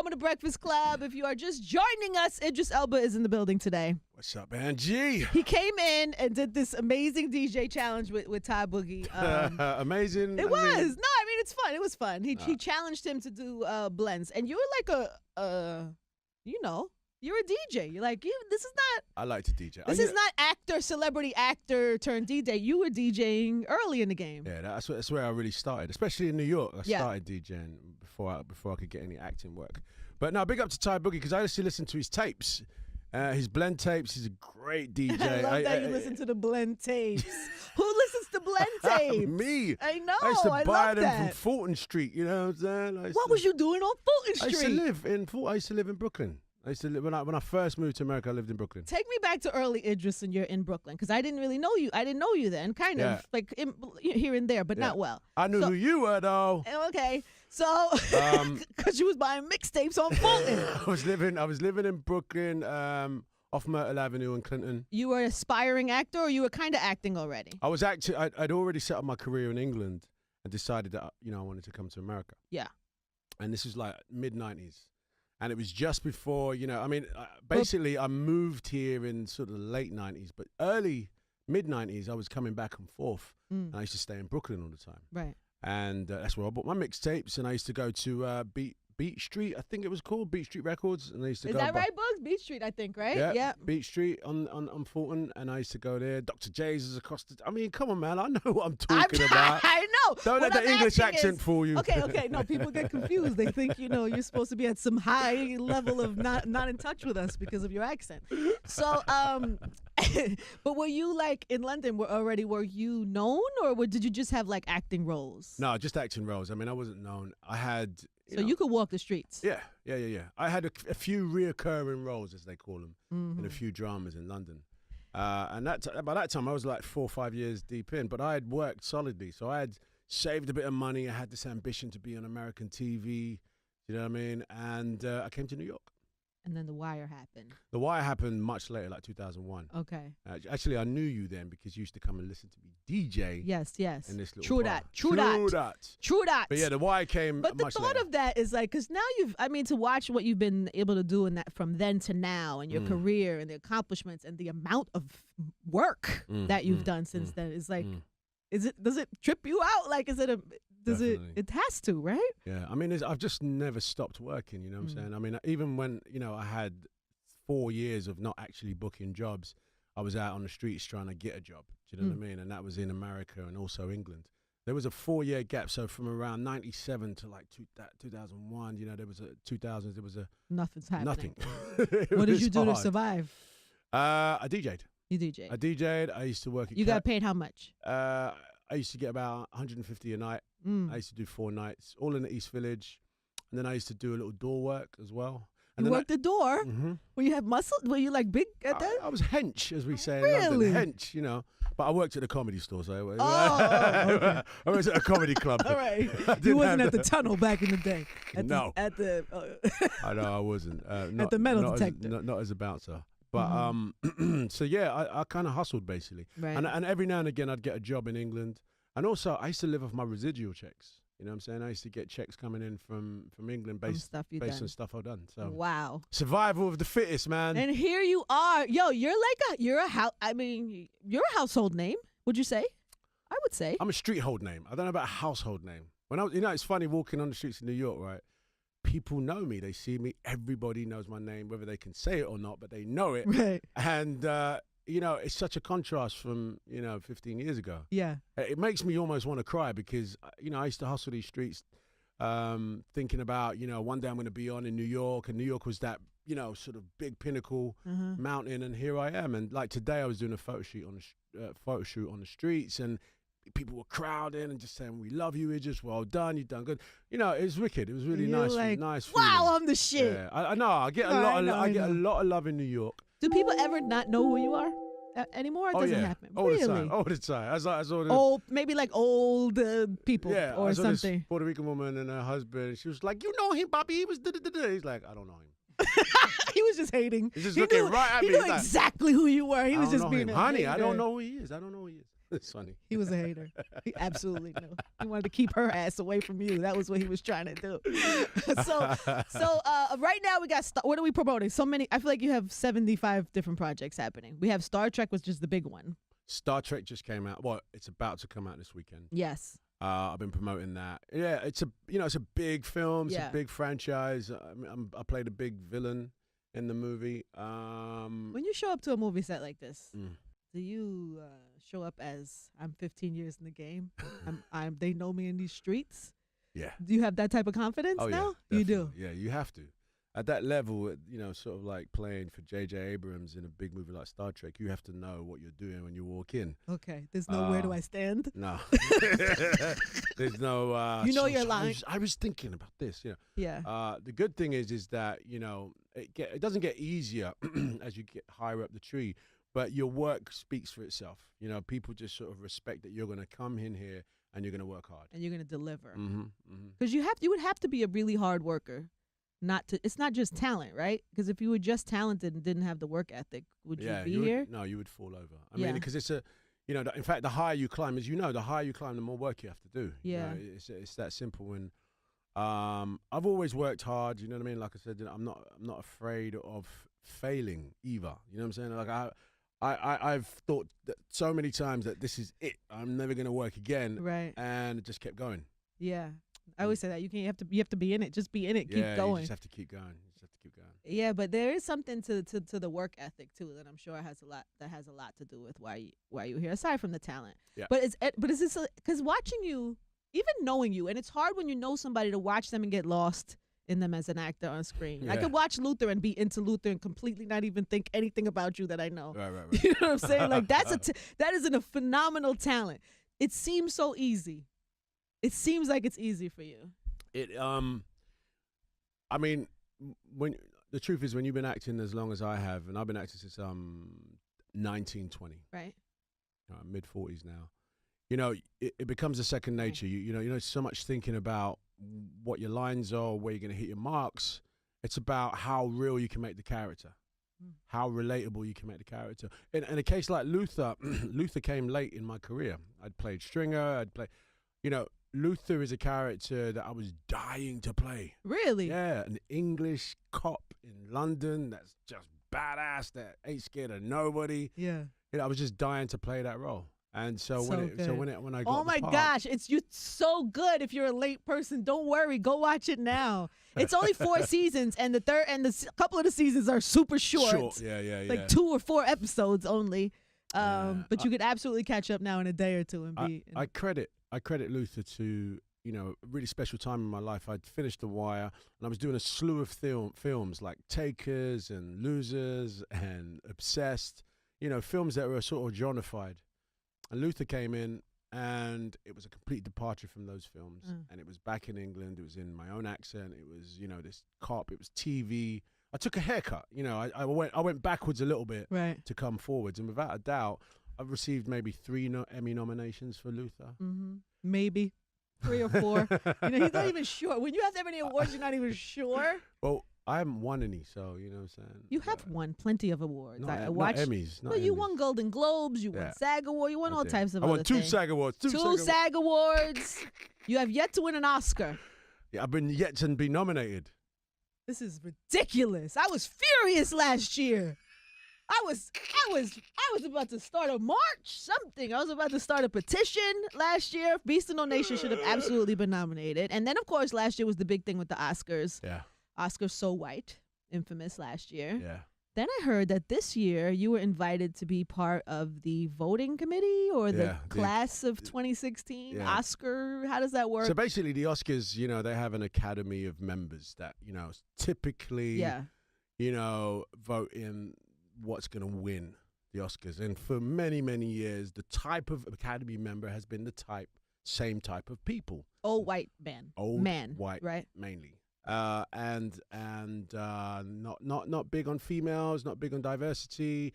Welcome to Breakfast Club. If you are just joining us, Idris Elba is in the building today. What's up, Angie? He came in and did this amazing DJ challenge with Ty Boogie. Amazing. It was. No, I mean, it's fun. It was fun. He challenged him to do blends. And you're like you're a DJ. You're like, this is not. I like to DJ. This is not celebrity actor turned DJ. You were DJing early in the game. Yeah, that's where I really started, especially in New York. I started DJing before I could get any acting work. But no, big up to Ty Boogie because I used to listen to his tapes. His blend tapes. He's a great DJ. I love that you listen to the blend tapes. Who listens to blend tapes? Me. I know. I used to buy them that. from Fulton Street. You know what I'm saying? What was you doing on Fulton Street? I used to live in Brooklyn. I used to live when I first moved to America. I lived in Brooklyn. Take me back to early Idris, and you're in Brooklyn because I didn't really know you. I didn't know you then, kind of like here and there, but not well. I knew who you were though. Okay, so because you was buying mixtapes on Fulton. I was living in Brooklyn, off Myrtle Avenue in Clinton. You were an aspiring actor, or you were kind of acting already? I was acting. I'd already set up my career in England and decided that I wanted to come to America. Yeah, and this was like mid-90s. And it was just before, basically I moved here in sort of the late 90s, but mid-90s, I was coming back and forth. And I used to stay in Brooklyn all the time. Right. And that's where I bought my mixtapes. And I used to go to Beat Street, I think it was called, Beat Street Records. And I used to Is that right, Bugs? Beat Street, I think, right? Yeah. Beat Street on Fulton. And I used to go there. Dr. J's is across the... I mean, come on, man. I know what I'm talking about. I know. Don't let the English accent fool you. Okay. No, people get confused. They think, you're supposed to be at some high level of not in touch with us because of your accent. So, but were you like in London, were you known or did you just have like acting roles? No, just acting roles. I mean, I wasn't known. I had... You could walk the streets. Yeah. I had a few reoccurring roles, as they call them, in a few dramas in London. And by that time, I was like 4 or 5 years deep in, but I had worked solidly. So I had saved a bit of money. I had this ambition to be on American TV, you know what I mean? And I came to New York. And then The Wire happened. The Wire happened much later, like 2001. Okay. Actually, I knew you then because you used to come and listen to me DJ. Yes. In this little True bar. that. But yeah, The Wire came much later. But the thought of that is like, because now to watch what you've been able to do in that from then to now and your career and the accomplishments and the amount of work that you've done since then is like, does it trip you out? Like, it has to, right? Yeah, I mean, I've just never stopped working, you know what I'm saying? I mean, even when, I had 4 years of not actually booking jobs, I was out on the streets trying to get a job, do you know what I mean? And that was in America and also England. There was a 4-year gap, so from around 97 to like 2001, there was 2000s, there was nothing's happening. Nothing. What did you do to survive? I DJ'd. You DJ'd? I DJ'd. I used to work at... You got paid how much? I used to get about 150 a night. I used to do 4 nights, all in the East Village. And then I used to do a little door work as well. And you worked the door? Were you have muscle? Were you like big at that? I was hench, as we say really? in London. Hench, But I worked at a comedy store, so okay. I was at a comedy club. All right. You wasn't at the tunnel back in the day. I know, I wasn't. At the metal detector. Not as a bouncer. But so yeah, I kind of hustled basically. Right. And every now and again I'd get a job in England. And also I used to live off my residual checks. You know what I'm saying? I used to get checks coming in from England based on stuff I've done. So wow. Survival of the fittest, man. And here you are. Yo, you're a household name, would you say? I would say. I'm a streethold name. I don't know about a household name. When it's funny walking on the streets of New York, right? People know me. They see me. Everybody knows my name, whether they can say it or not, but they know it. Right. And, it's such a contrast from, 15 years ago. Yeah. It makes me almost want to cry because, I used to hustle these streets thinking about, one day I'm going to be on in New York. And New York was that, sort of big pinnacle mountain. And here I am. And like today I was doing a photo shoot on the streets and people were crowding and just saying, "We love you, Idris. Well done. You've done good." It was wicked. It was really nice. Like, nice. Wow, feeling. I'm the shit. Yeah, I know. I get a lot of love in New York. Do people ever not know who you are anymore? It doesn't happen. All really? the time. All the time. I saw the old, maybe like old people or I saw something. This Puerto Rican woman and her husband. She was like, "You know him, Bobby? He was da-da-da-da." He's like, "I don't know him." He was just hating. He's just looking right at me. He knew exactly who you were. He was just being honey. I don't know who he is. I don't know who he is. It's funny. He was a hater. He absolutely knew. He wanted to keep her ass away from you. That was what he was trying to do. so right now we got, what are we promoting? So many. I feel like you have 75 different projects happening. We have Star Trek, which is the big one. Star Trek just came out. Well, it's about to come out this weekend. Yes. I've been promoting that. Yeah, it's a big film. It's a big franchise. I played a big villain in the movie. When you show up to a movie set like this, do you show up as I'm 15 years in the game? They know me in these streets. Yeah. Do you have that type of confidence now? Yeah, you do. Yeah, you have to. At that level, sort of like playing for J.J. Abrams in a big movie like Star Trek, you have to know what you're doing when you walk in. Okay. There's no where do I stand? No. There's no... you know your line. I was thinking about this, Yeah. The good thing is that, it doesn't get easier as you get higher up the tree, but your work speaks for itself. People just sort of respect that you're going to come in here and you're going to work hard. And you're going to deliver. Because you would have to be a really hard worker. It's not just talent, right? Because if you were just talented and didn't have the work ethic, would you be here? No, you would fall over. I mean, because it's in fact, the higher you climb, as you know, the higher you climb, the more work you have to do. Yeah. It's that simple. And I've always worked hard. You know what I mean? Like I said, I'm not afraid of failing either. You know what I'm saying? Like I've thought that so many times that this is it. I'm never going to work again. Right. And it just kept going. Yeah. I always say that you have to be in it. Just be in it. Keep going. You just have to keep going. Yeah, but there is something to the work ethic too that I'm sure has a lot to do with why you're here. Aside from the talent. Yeah. But is this because watching you, even knowing you, and it's hard when you know somebody to watch them and get lost in them as an actor on screen. Yeah. I could watch Luther and be into Luther and completely not even think anything about you that I know. Right. You know what I'm saying? Like that is a phenomenal talent. It seems so easy. It seems like it's easy for you. I mean, when the truth is, when you've been acting as long as I have, and I've been acting since 19, 20. Right. Mid 40s now. It becomes a second nature. You so much thinking about what your lines are, where you're going to hit your marks. It's about how real you can make the character, how relatable you can make the character. In a case like Luther, Luther came late in my career. I'd played Stringer. Luther is a character that I was dying to play. Really? Yeah, an English cop in London that's just badass, that ain't scared of nobody. Yeah. I was just dying to play that role. And so when I got oh my the part, gosh, it's so good. If you're a late person, don't worry, go watch it now. It's only 4 seasons, and the couple of the seasons are super short. Yeah. Like 2 or 4 episodes only. But you could absolutely catch up now in a day or two and be. I credit Luther to a really special time in my life. I'd finished The Wire, and I was doing a slew of films like Takers and Losers and Obsessed. Films that were sort of genreified. And Luther came in, and it was a complete departure from those films. And it was back in England. It was in my own accent. It was this cop. It was TV. I took a haircut. I went backwards a little bit to come forwards, and without a doubt, I've received maybe 3 Emmy nominations for Luther. Mm-hmm. Maybe 3 or 4. He's not even sure. When you have that many awards, you're not even sure. Well, I haven't won any, so you know what I'm saying. You have won plenty of awards. I watched Emmys. Well, you won Golden Globes. You won SAG Award. You won all types of. I won other 2 things. SAG Awards. 2 SAG Awards. You have yet to win an Oscar. Yeah, I've been yet to be nominated. This is ridiculous. I was furious last year. I was about to start a march, something. I was about to start a petition last year. Beast of No Nation should have absolutely been nominated. And then, of course, last year was the big thing with the Oscars. Yeah. Oscars So White, infamous last year. Yeah. Then I heard that this year you were invited to be part of the voting committee or the class of 2016 Oscar. How does that work? So basically, the Oscars, they have an academy of members that, typically, vote in what's going to win the Oscars. And for many, many years, the type of academy member has been the same type of people. Old white man. White, right? Mainly. And not big on females, not big on diversity.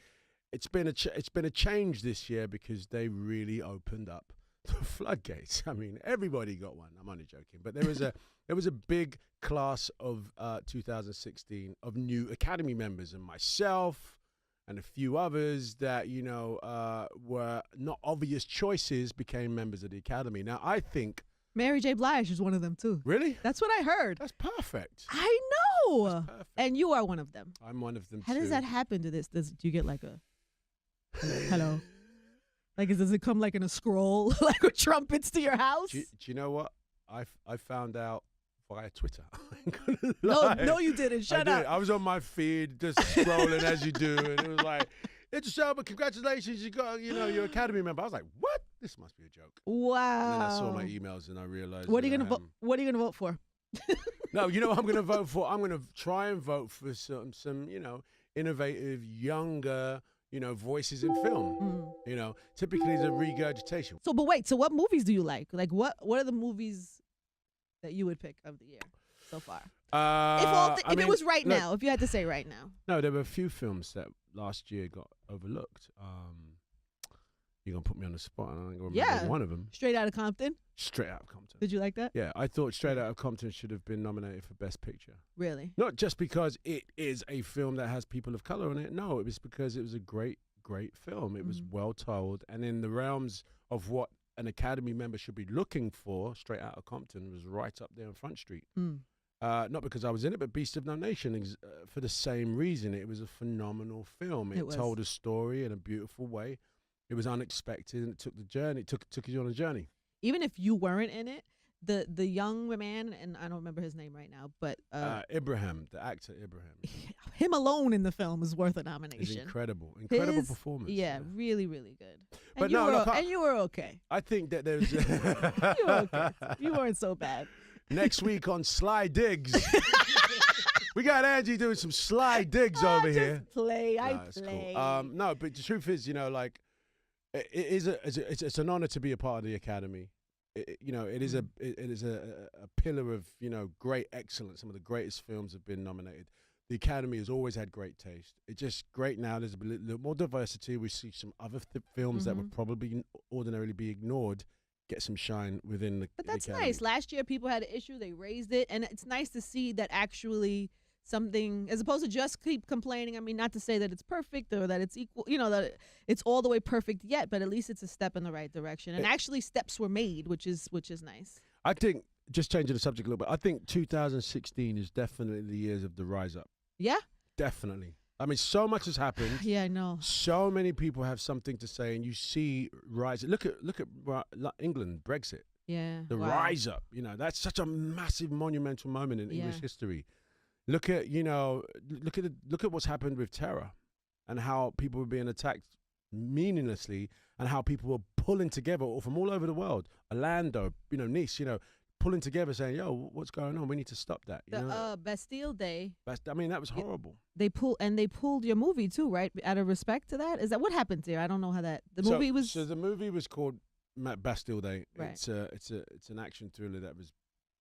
It's been a change this year because they really opened up the floodgates. I mean, everybody got one. I'm only joking, but there was a big class of 2016 of new Academy members, and myself and a few others that, you know, were not obvious choices became members of the Academy. Now, I think... Mary J. Blige is one of them, too. Really? That's what I heard. That's perfect. I know. That's perfect. And you are one of them. I'm one of them, How too. does that happen to this? Do you get like a... hello? Like, does it come like in a scroll, like with trumpets to your house? Do you know what? I found out via Twitter. I ain't gonna lie. No, you didn't. Shut up. I was on my feed just scrolling as you do, and it was like, Idris Elba, congratulations, you got, you know, your Academy member. I was like, what? This must be a joke. Wow. And then I saw my emails and I realized. What are you gonna vote? What are you gonna vote for? No, you know what I'm gonna vote for? I'm gonna try and vote for some you know, innovative, younger, you know, voices in film. You know, typically it's a regurgitation. So, but wait. So, what movies do you like? Like, what are the movies that you would pick of the year so far? If it was right now, if you had to say right now. No, there were a few films that last year got overlooked. You're going to put me on the spot, and I'm going to remember one of them. Straight Outta Compton? Straight Outta Compton. Did you like that? Yeah, I thought Straight Outta Compton should have been nominated for Best Picture. Really? Not just because it is a film that has people of color in it. No, it was because it was a great, great film. It was well told. And in the realms of what an Academy member should be looking for, Straight Outta Compton was right up there on Front Street. Not because I was in it, but Beast of No Nation, for the same reason. It was a phenomenal film. It told a story in a beautiful way. It was unexpected, and it took the journey. It took you on a journey. Even if you weren't in it, the young man, and I don't remember his name right now, but Ibrahim, the actor Ibrahim, him alone in the film is worth a nomination. It's incredible performance. Yeah, really, really good. But and you were okay. I think that there's you were okay. You weren't so bad. Next week on Sly Diggs. We got Angie doing some Sly Diggs over here. I play. Cool. No, but the truth is, you know, like, it's an honor to be a part of the Academy. You know, it is a pillar of, you know, great excellence. Some of the greatest films have been nominated. The Academy has always had great taste. It's just great now. There's a little more diversity. We see some other films that would probably ordinarily be ignored get some shine within the But that's Academy. nice. Last year, people had an issue. They raised it. And it's nice to see that actually something, as opposed to just keep complaining. I mean, not to say that it's perfect or that it's equal, you know, that it's all the way perfect yet, but at least it's a step in the right direction. And actually steps were made, which is nice. I think, just changing the subject a little bit, I think 2016 is definitely the years of the rise up. Yeah? Definitely. I mean, so much has happened. Yeah, I know. So many people have something to say, and you see rise. Look at England, Brexit. Yeah. The rise up. You know, that's such a massive, monumental moment in English history. Look at what's happened with terror, and how people were being attacked meaninglessly, and how people were pulling together from all over the world. Orlando, you know, Nice, you know, pulling together, saying, "Yo, what's going on? We need to stop that." You know? Bastille Day. I mean, that was horrible. They pulled your movie too, right? Out of respect to that, is that what happened there? I don't know how that movie was. So the movie was called Bastille Day. Right. It's an action thriller that was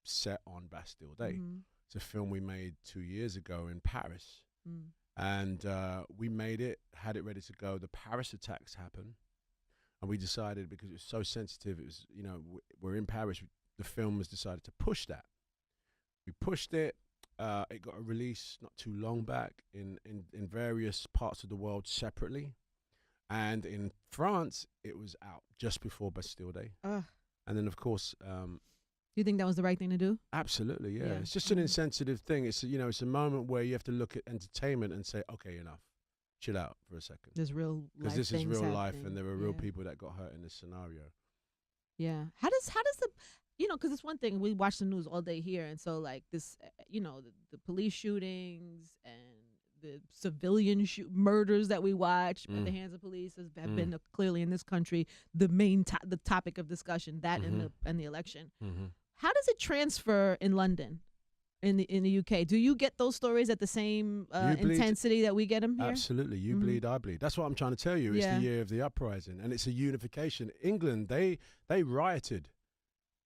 set on Bastille Day. It's a film we made 2 years ago in Paris, and we made it, had it ready to go. The Paris attacks happened, and we decided, because it was so sensitive, it was, you know, we're in Paris. The film was decided to push that. We pushed it. It got a release not too long back in various parts of the world separately, and in France it was out just before Bastille Day. And then, of course, you think that was the right thing to do? Absolutely, yeah. It's just an insensitive thing. It's, you know, it's a moment where you have to look at entertainment and say, okay, enough, chill out for a second. There's real life, because this is real life, and there are real Yeah. people that got hurt in this scenario. Yeah. How does the, you know, because it's one thing, we watch the news all day here, and so like this, you know, the police shootings and the civilian murders that we watch at the hands of police have been clearly in this country the main the topic of discussion. That in the election. How does it transfer in London, in the UK? Do you get those stories at the same intensity that we get them here? Absolutely. You bleed, I bleed. That's what I'm trying to tell you. It's the year of the uprising, and it's a unification. England, they rioted,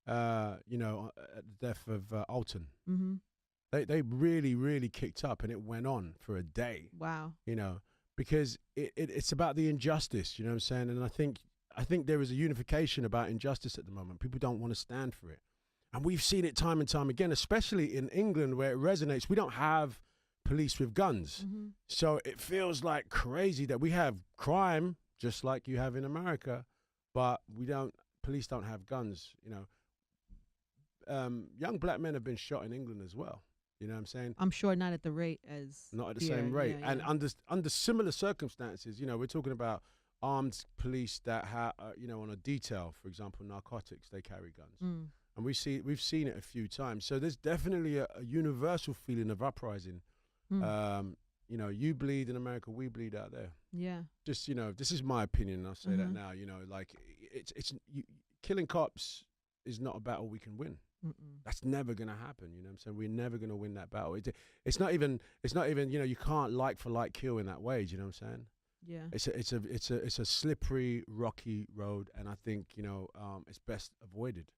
you know, at the death of Alton. They really, really kicked up, and it went on for a day. Wow. You know, because it's about the injustice, you know what I'm saying? And I think there is a unification about injustice at the moment. People don't want to stand for it. And we've seen it time and time again, especially in England, where it resonates. We don't have police with guns. So it feels like crazy that we have crime just like you have in America, but police don't have guns, you know. Young black men have been shot in England as well. You know what I'm saying? I'm sure not at the rate as not at the here. same rate. Yeah, and under similar circumstances, you know, we're talking about armed police that have, you know, on a detail, for example, narcotics, they carry guns. And we've seen it a few times. So there's definitely a universal feeling of uprising. You know, you bleed in America, we bleed out there. Yeah. Just, you know, this is my opinion. I'll say that now. You know, like killing cops is not a battle we can win. That's never gonna happen. You know what I'm saying? We're never gonna win that battle. It's not even. You know, you can't like for like kill in that way. Do you know what I'm saying? Yeah. It's a slippery, rocky road, and I think, you know, it's best avoided.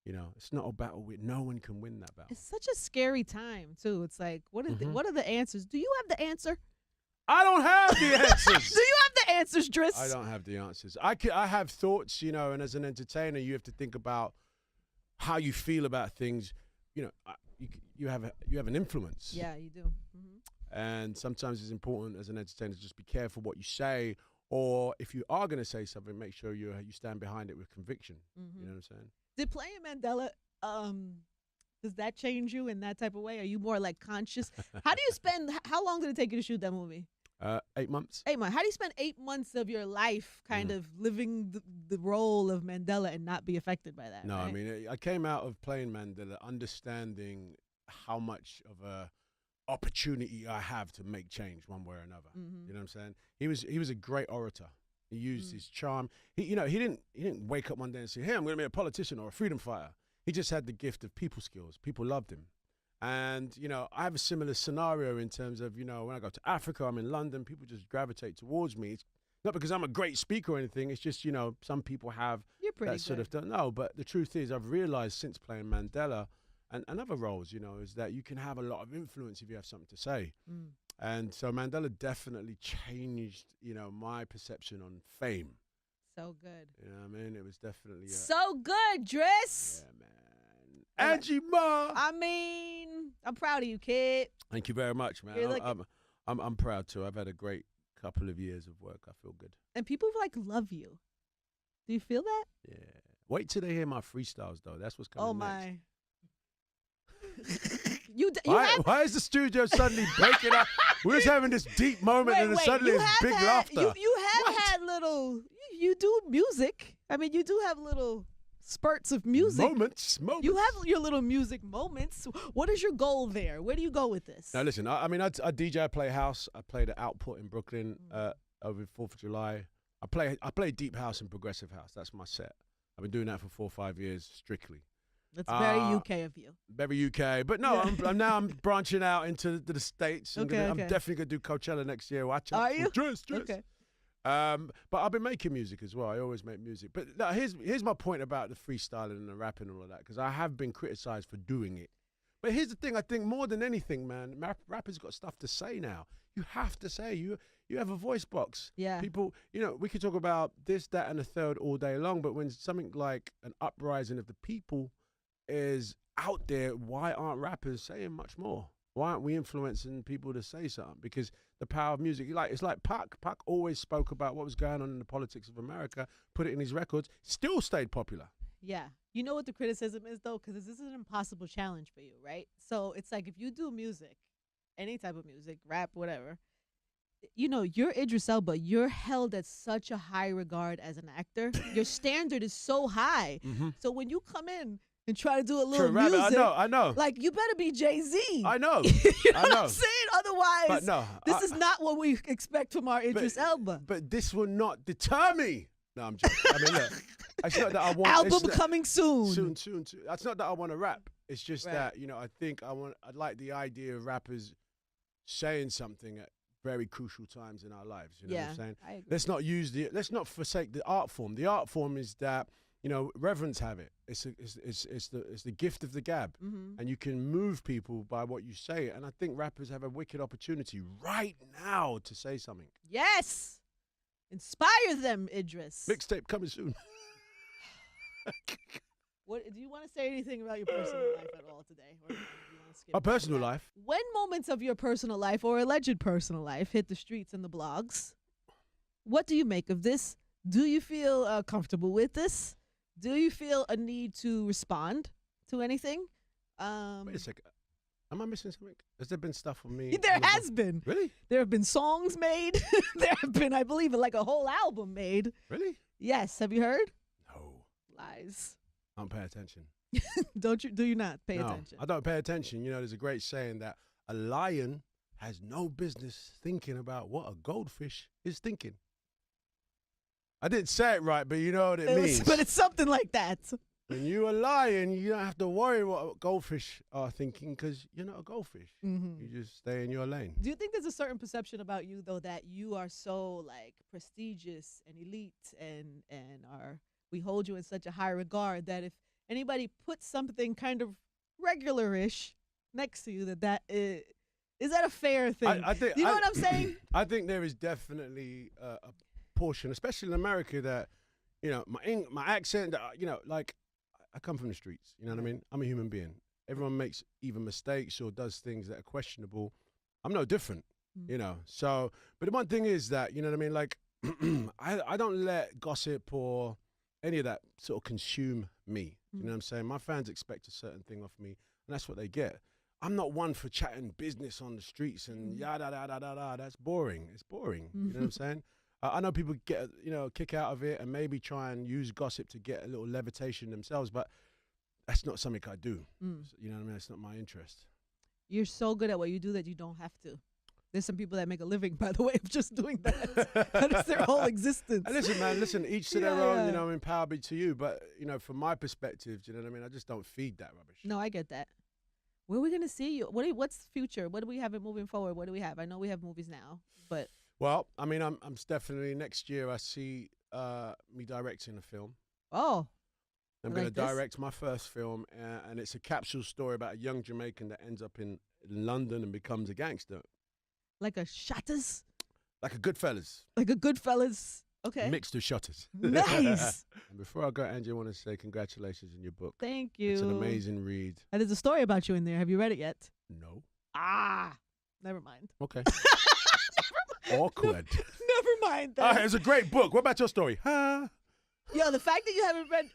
You know, it's not a battle no one can win that battle. It's such a scary time too. It's like, what are the answers? Do you have the answer? I don't have the answers. Do you have the answers, Driss? I don't have the answers. I have thoughts, you know, and as an entertainer, you have to think about how you feel about things. You know, you have an influence. Yeah, you do. And sometimes it's important as an entertainer to just be careful what you say, or if you are going to say something, make sure you stand behind it with conviction. You know what I'm saying? Did playing Mandela, does that change you in that type of way? Are you more like conscious? How long did it take you to shoot that movie? 8 months. 8 months. How do you spend 8 months of your life kind of living the role of Mandela and not be affected by that? No, right? I mean, I came out of playing Mandela understanding how much of a opportunity I have to make change one way or another. You know what I'm saying? He was a great orator. He used his charm. He didn't wake up one day and say, "Hey, I'm going to be a politician or a freedom fighter." He just had the gift of people skills. People loved him. And, you know, I have a similar scenario in terms of, you know, when I go to Africa, I'm in London, people just gravitate towards me. It's not because I'm a great speaker or anything. It's just, you know, some people have that sort of don't know. But the truth is, I've realized since playing Mandela and other roles, you know, is that you can have a lot of influence if you have something to say. And so Mandela definitely changed, you know, my perception on fame. So good. You know what I mean? It was definitely so good, Driss. Yeah, man. Angie Ma. I mean, I'm proud of you, kid. Thank you very much, man. I'm proud too. I've had a great couple of years of work. I feel good. And people like love you. Do you feel that? Yeah. Wait till they hear my freestyles though. That's what's coming. Oh my. Why is the studio suddenly breaking up? We was having this deep moment and then suddenly it's big laughter. You have had little. You do music. I mean, you do have little spurts of music. Moments. You have your little music moments. What is your goal there? Where do you go with this? Now, listen, I mean, I DJ, I play house. I played at Output in Brooklyn over 4th of July. I play deep house and progressive house. That's my set. I've been doing that for 4 or 5 years strictly. That's very UK of you. Very UK. But no, I'm branching out into the States. I'm definitely going to do Coachella next year. Watch out. Are you? Driss. Okay. But I've been making music as well. I always make music. But no, here's my point about the freestyling and the rapping and all of that, because I have been criticized for doing it. But here's the thing. I think more than anything, man, rappers got stuff to say now. You have to say. You have a voice box. Yeah. People, you know, we could talk about this, that, and the third all day long, but when something like an uprising of the people is out there, why aren't rappers saying much more? Why aren't we influencing people to say something? Because the power of music, it's like Pac. Pac always spoke about what was going on in the politics of America, put it in his records, still stayed popular. Yeah. You know what the criticism is, though? Because this is an impossible challenge for you, right? So it's like if you do music, any type of music, rap, whatever, you know, you're Idris Elba. You're held at such a high regard as an actor. Your standard is so high. So when you come in and try to do a little music, I know. Like, you better be Jay-Z. I know. You know what I'm saying? Otherwise, this is not what we expect from our Idris Elba. But this will not deter me. No, I'm joking. I mean, look, it's not that I want... Album coming soon. Soon. It's not that I want to rap. It's just that, you know, I like the idea of rappers saying something at very crucial times in our lives. You know what I'm saying? I agree. Let's not forsake the art form. The art form is that, you know, reverends have it. It's the gift of the gab, and you can move people by what you say. And I think rappers have a wicked opportunity right now to say something. Yes, inspire them, Idris. Mixtape coming soon. What do you want to say anything about your personal life at all today? Or do you want Our personal life. When moments of your personal life or alleged personal life hit the streets and the blogs, what do you make of this? Do you feel comfortable with this? Do you feel a need to respond to anything? Wait a second. Am I missing something? Has there been stuff on me? There has been. Really? There have been songs made. There have been, I believe, like a whole album made. Really? Yes. Have you heard? No. Lies. I don't pay attention. Do you not pay attention? I don't pay attention. You know, there's a great saying that a lion has no business thinking about what a goldfish is thinking. I didn't say it right, but you know what it means. But it's something like that. When you're a lion, you don't have to worry what goldfish are thinking because you're not a goldfish. Mm-hmm. You just stay in your lane. Do you think there's a certain perception about you, though, that you are so, like, prestigious and elite and we hold you in such a high regard that if anybody puts something kind of regular-ish next to you, that is that a fair thing? Do you know what I'm saying? I think there is definitely a portion, especially in America, that, you know, my accent, you know, like, I come from the streets, you know what I mean? I'm a human being. Everyone makes either mistakes or does things that are questionable. I'm no different, you know? So, but the one thing is that, you know what I mean? Like, I don't let gossip or any of that sort of consume me. You know what I'm saying? My fans expect a certain thing off me, and that's what they get. I'm not one for chatting business on the streets and yada, da, da, da, da. That's boring. It's boring. You know what I'm saying? I know people get, you know, a kick out of it and maybe try and use gossip to get a little levitation themselves, but that's not something I do. So, you know what I mean? It's not my interest. You're so good at what you do that you don't have to. There's some people that make a living, by the way, of just doing that. That is their whole existence. And listen, man, each to their own, you know, power be to you. But, you know, from my perspective, you know what I mean? I just don't feed that rubbish. No, I get that. Where are we going to see you? What's the future? What do we have moving forward? What do we have? I know we have movies now, but... Well, I mean, I'm definitely, next year I see me directing a film. Oh. I'm going to direct my first film, and it's a capsule story about a young Jamaican that ends up in London and becomes a gangster. Like a Shutters? Like a Goodfellas. Like a Goodfellas. Okay. Mixed with Shutters. Nice. And before I go, Angie, I want to say congratulations on your book. Thank you. It's an amazing read. And there's a story about you in there. Have you read it yet? No. Never mind. Okay. Awkward. Never mind that. All right, it's a great book. What about your story? Huh? Yo, the fact that you haven't read...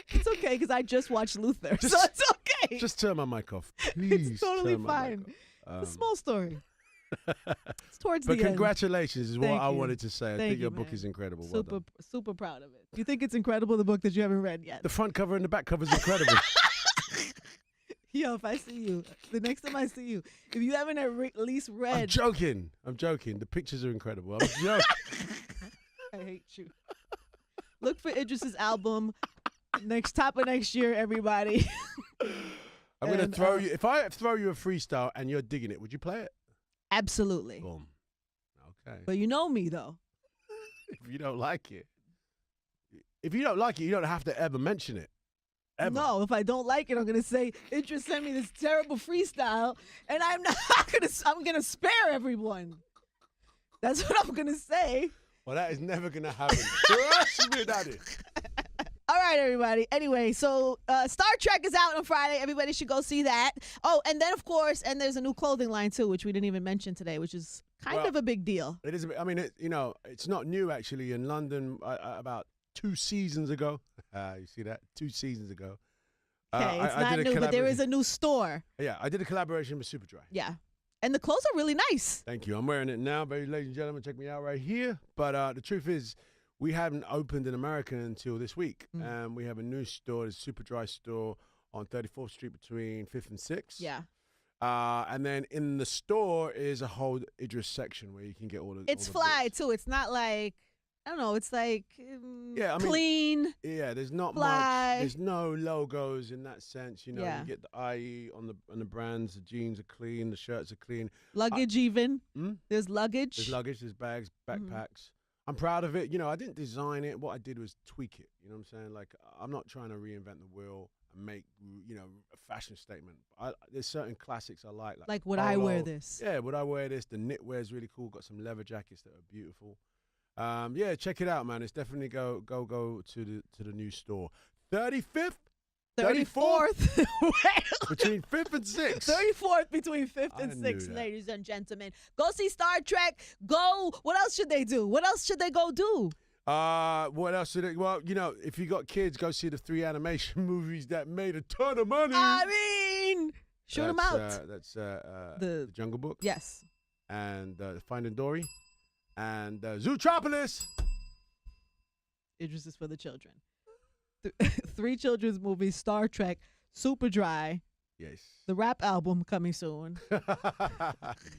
It's okay, because I just watched Luther, so it's okay. Just turn my mic off, please. It's totally fine. It's a small story. It's towards the end. But congratulations is what I wanted to say. I think your book man. is incredible. Well done. Super proud of it. Do you think it's incredible, the book that you haven't read yet? The front cover and the back cover is incredible. Yo, if I see you, the next time I see you, if you haven't at least read... I'm joking. The pictures are incredible. I'm joking. I hate you. Look for Idris's album top of next year, everybody. I'm going to throw you... If I throw you a freestyle and you're digging it, would you play it? Absolutely. Boom. Okay. But you know me, though. If you don't like it, you don't have to ever mention it. Ever. No, if I don't like it, I'm gonna say, Idris sent me this terrible freestyle, and I'm gonna spare everyone. That's what I'm gonna say. Well, that is never gonna happen. Trust me, Daddy. All right, everybody. Anyway, so Star Trek is out on Friday. Everybody should go see that. Oh, and then, of course, there's a new clothing line, too, which we didn't even mention today, which is kind of a big deal. It is. I mean, it's not new, actually. In London, about 2 seasons ago. You see that? 2 seasons ago. Okay, it's not new, but there is a new store. Yeah, I did a collaboration with Superdry. Yeah. And the clothes are really nice. Thank you. I'm wearing it now, ladies and gentlemen. Check me out right here. But the truth is, we haven't opened in America until this week. And we have a new store, the Superdry store on 34th Street between 5th and 6th. Yeah. And then in the store is a whole Idris section where you can get all the... It's fly, too. It's not like... I don't know. It's like clean. Yeah, there's not fly. much. There's no logos in that sense. You know, Yeah. you get the IE on the brands. The jeans are clean. The shirts are clean. Luggage even. There's luggage. There's luggage. There's bags, backpacks. I'm proud of it. You know, I didn't design it. What I did was tweak it. You know what I'm saying? Like, I'm not trying to reinvent the wheel and make, you know, a fashion statement. There's certain classics I like. Like would I wear this? Yeah, would I wear this? The knitwear is really cool. Got some leather jackets that are beautiful. Yeah, check it out, man. It's definitely go to the new store. 35th 34th. Between 5th and 6th. 34th between 5th and 6th, ladies and gentlemen. Go see Star Trek. Go. What else should they do? What else should they go do? What else should they? Well, you know, if you got kids, go see the 3 animation movies that made a ton of money. I mean, shoot them out. That's the Jungle Book. Yes. And Finding Dory. And Zootropolis. Idris is for the children. 3 children's movies, Star Trek, Super Dry. Yes. The rap album coming soon.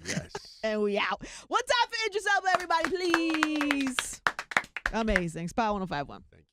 Yes. And we out. One time for Idris Elba, everybody, please. Amazing. Spot 105.1. Thank you.